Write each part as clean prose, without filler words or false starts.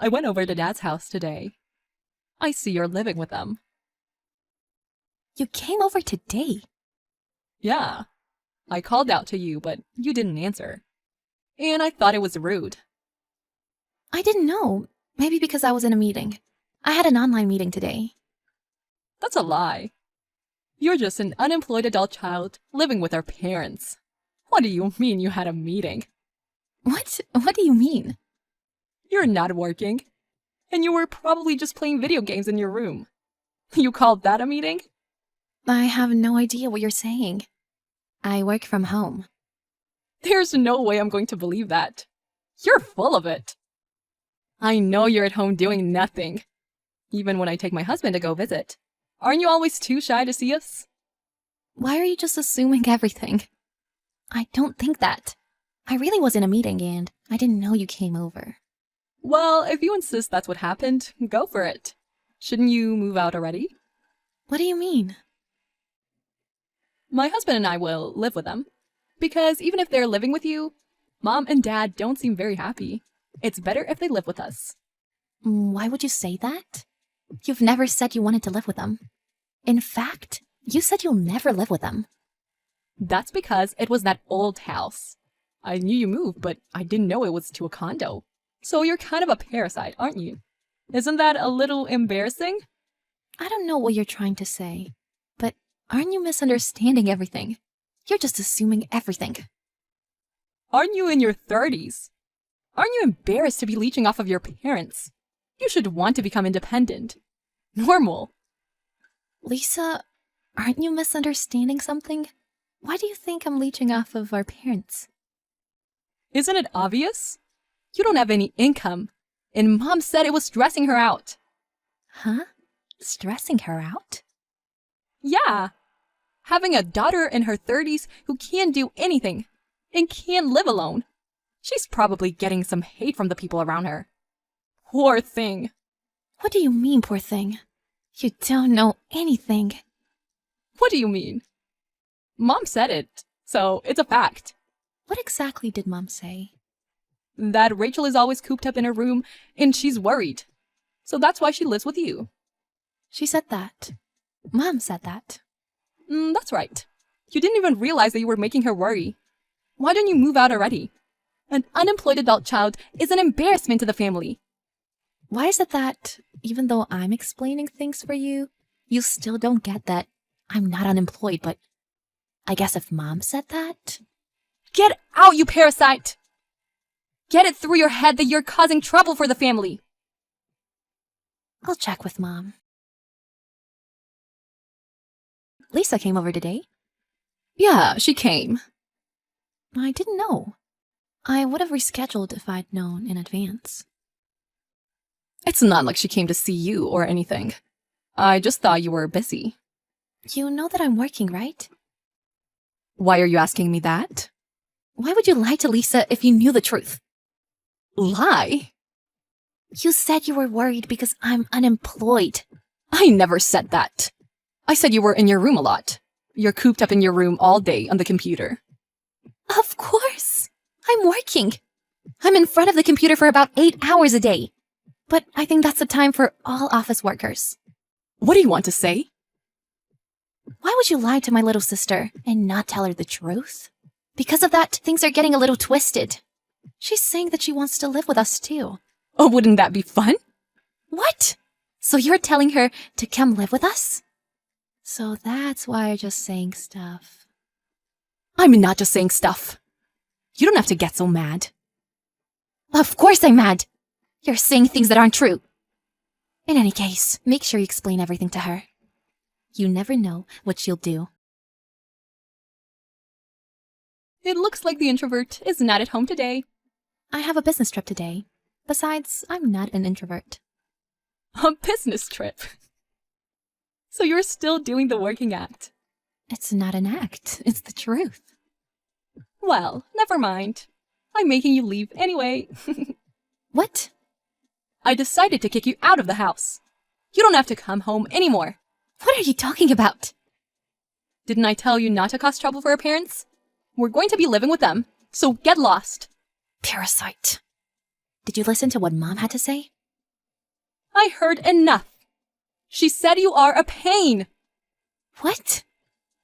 I went over to Dad's house today. I see you're living with them. You came over today? Yeah. I called out to you, but you didn't answer. And I thought it was rude. I didn't know. Maybe because I was in a meeting. I had an online meeting today. That's a lie. You're just an unemployed adult child living with our parents. What do you mean you had a meeting? What? What do you mean? You're not working. And you were probably just playing video games in your room. You called that a meeting? I have no idea what you're saying. I work from home. There's no way I'm going to believe that. You're full of it. I know you're at home doing nothing. Even when I take my husband to go visit. Aren't you always too shy to see us? Why are you just assuming everything? I don't think that. I really was in a meeting and I didn't know you came over. Well, if you insist that's what happened, go for it. Shouldn't you move out already? What do you mean? My husband and I will live with them. Because even if they're living with you, Mom and Dad don't seem very happy. It's better if they live with us. Why would you say that? You've never said you wanted to live with them. In fact, you said you'll never live with them. That's because it was that old house. I knew you moved, but I didn't know it was to a condo. So you're kind of a parasite, aren't you? Isn't that a little embarrassing? I don't know what you're trying to say, but aren't you misunderstanding everything? You're just assuming everything. Aren't you in your 30s? Aren't you embarrassed to be leeching off of your parents? You should want to become independent. Normal. Lisa, aren't you misunderstanding something? Why do you think I'm leeching off of our parents? Isn't it obvious? You don't have any income, and Mom said it was stressing her out. Huh? Stressing her out? Yeah. Having a daughter in her 30s who can't do anything and can't live alone. She's probably getting some hate from the people around her. Poor thing. What do you mean, poor thing? You don't know anything. What do you mean? Mom said it, so it's a fact. What exactly did Mom say? That Rachel is always cooped up in her room and she's worried. So that's why she lives with you. She said that. Mom said that. That's right. You didn't even realize that you were making her worry. Why don't you move out already? An unemployed adult child is an embarrassment to the family. Why is it that, even though I'm explaining things for you, you still don't get that I'm not unemployed, but I guess if Mom said that? Get out, you parasite! Get it through your head that you're causing trouble for the family. I'll check with Mom. Lisa came over today. Yeah, she came. I didn't know. I would have rescheduled if I'd known in advance. It's not like she came to see you or anything. I just thought you were busy. You know that I'm working, right? Why are you asking me that? Why would you lie to Lisa if you knew the truth? Lie? You said you were worried because I'm unemployed. I never said that. I said you were in your room a lot. You're cooped up in your room all day on the computer. Of course. I'm working. I'm in front of the computer for about 8 hours a day. But I think that's the time for all office workers. What do you want to say? Why would you lie to my little sister and not tell her the truth? Because of that, things are getting a little twisted. She's saying that she wants to live with us too. Oh, wouldn't that be fun? What? So you're telling her to come live with us? So that's why you're just saying stuff. I'm not just saying stuff. You don't have to get so mad. Of course I'm mad. You're saying things that aren't true. In any case, make sure you explain everything to her. You never know what she'll do. It looks like the introvert is not at home today. I have a business trip today. Besides, I'm not an introvert. A business trip? So you're still doing the working act? It's not an act. It's the truth. Well, never mind. I'm making you leave anyway. What? I decided to kick you out of the house. You don't have to come home anymore. What are you talking about? Didn't I tell you not to cause trouble for our parents? We're going to be living with them, so get lost. Parasite. Did you listen to what Mom had to say? I heard enough. She said you are a pain. What?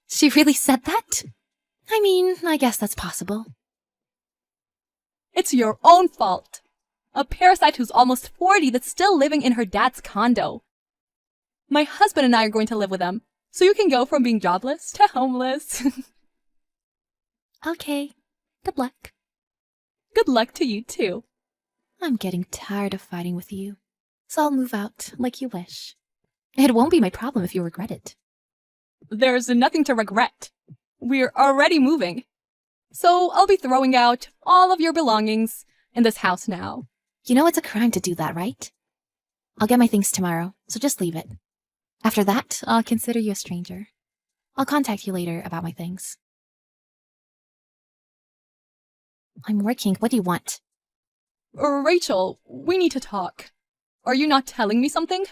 She really said that? I mean, I guess that's possible. It's your own fault. A parasite who's almost 40 that's still living in her dad's condo. My husband and I are going to live with them, so you can go from being jobless to homeless. Okay, good luck. Good luck to you too. I'm getting tired of fighting with you, so I'll move out like you wish. It won't be my problem if you regret it. There's nothing to regret. We're already moving. So I'll be throwing out all of your belongings in this house now. You know it's a crime to do that, right? I'll get my things tomorrow, so just leave it. After that, I'll consider you a stranger. I'll contact you later about my things. I'm working. What do you want? Rachel, we need to talk. Are you not telling me something?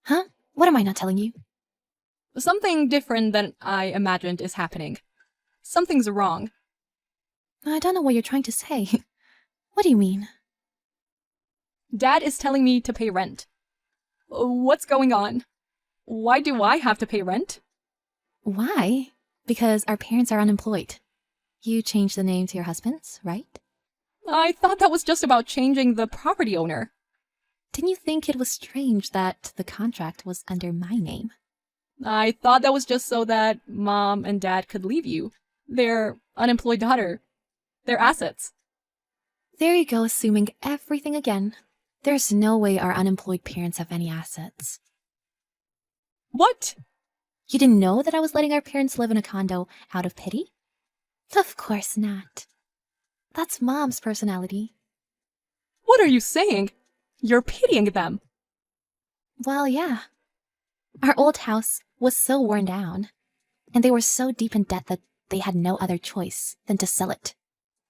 Huh? What am I not telling you? Something different than I imagined is happening. Something's wrong. I don't know what you're trying to say. What do you mean? Dad is telling me to pay rent. What's going on? Why do I have to pay rent? Why? Because our parents are unemployed. You changed the name to your husband's, right? I thought that was just about changing the property owner. Didn't you think it was strange that the contract was under my name? I thought that was just so that Mom and Dad could leave you. Their unemployed daughter. Their assets. There you go, assuming everything again. There's no way our unemployed parents have any assets. What? You didn't know that I was letting our parents live in a condo out of pity? Of course not. That's Mom's personality. What are you saying? You're pitying them. Well, yeah. Our old house was so worn down, and they were so deep in debt that they had no other choice than to sell it.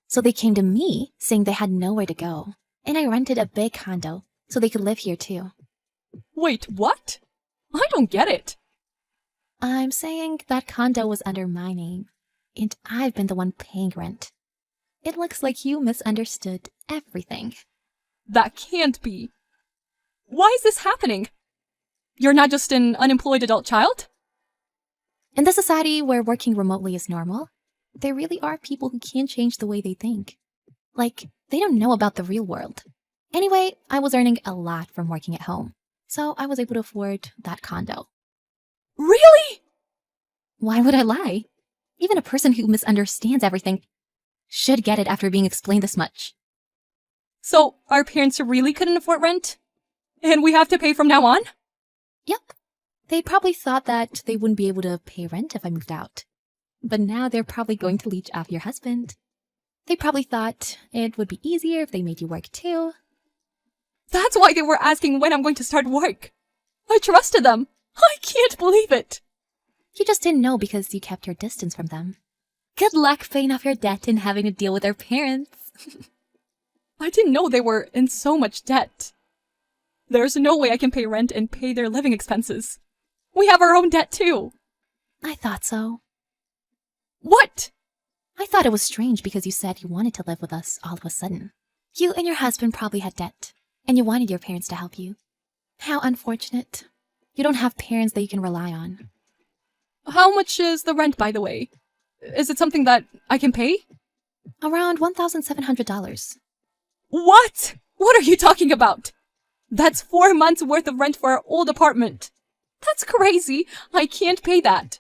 So they came to me saying they had nowhere to go, and I rented a big condo so they could live here too. Wait, what? I don't get it. I'm saying that condo was under my name, and I've been the one paying rent. It looks like you misunderstood everything. That can't be. Why is this happening? You're not just an unemployed adult child? In the society where working remotely is normal, there really are people who can't change the way they think. Like, they don't know about the real world. Anyway, I was earning a lot from working at home, so I was able to afford that condo. Really? Why would I lie? Even a person who misunderstands everything should get it after being explained this much. So, our parents really couldn't afford rent? And we have to pay from now on? Yep. They probably thought that they wouldn't be able to pay rent if I moved out. But now they're probably going to leech off your husband. They probably thought it would be easier if they made you work too. That's why they were asking when I'm going to start work. I trusted them. I can't believe it. You just didn't know because you kept your distance from them. Good luck paying off your debt and having to deal with their parents. I didn't know they were in so much debt. There's no way I can pay rent and pay their living expenses. We have our own debt too. I thought so. What? I thought it was strange because you said you wanted to live with us all of a sudden. You and your husband probably had debt, and you wanted your parents to help you. How unfortunate. You don't have parents that you can rely on. How much is the rent, by the way? Is it something that I can pay? Around $1,700. What? What are you talking about? That's 4 months worth of rent for our old apartment. That's crazy. I can't pay that.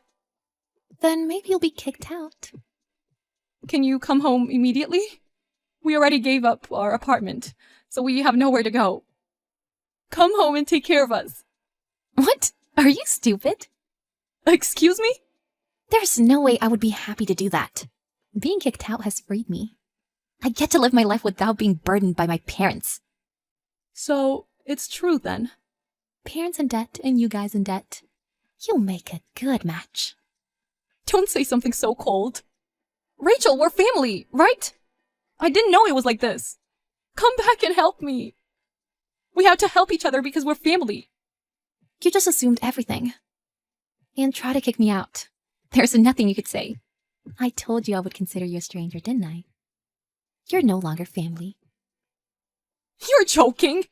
Then maybe you'll be kicked out. Can you come home immediately? We already gave up our apartment, so we have nowhere to go. Come home and take care of us. What? Are you stupid? Excuse me? There's no way I would be happy to do that. Being kicked out has freed me. I get to live my life without being burdened by my parents. So, it's true then. Parents in debt and you guys in debt. You'll make a good match. Don't say something so cold. Rachel, we're family, right? I didn't know it was like this. Come back and help me. We have to help each other because we're family. You just assumed everything. And try to kick me out. There's nothing you could say. I told you I would consider you a stranger, didn't I? You're no longer family. You're joking.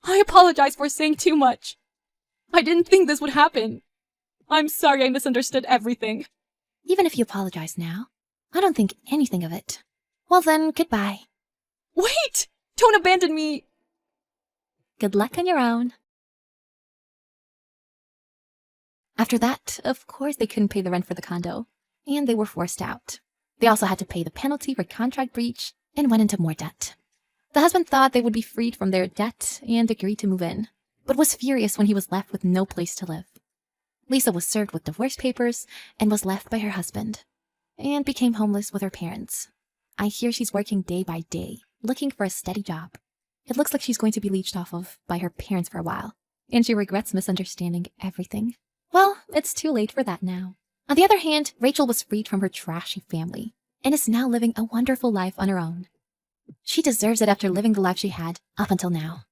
I apologize for saying too much. I didn't think this would happen. I'm sorry I misunderstood everything. Even if you apologize now, I don't think anything of it. Well then, goodbye. Wait! Don't abandon me! Good luck on your own. After that, of course they couldn't pay the rent for the condo, and they were forced out. They also had to pay the penalty for contract breach and went into more debt. The husband thought they would be freed from their debt and agreed to move in, but was furious when he was left with no place to live. Lisa was served with divorce papers and was left by her husband, and became homeless with her parents. I hear she's working day by day, looking for a steady job. It looks like she's going to be leeched off of by her parents for a while, and she regrets misunderstanding everything. Well, it's too late for that now. On the other hand, Rachel was freed from her trashy family and is now living a wonderful life on her own. She deserves it after living the life she had up until now.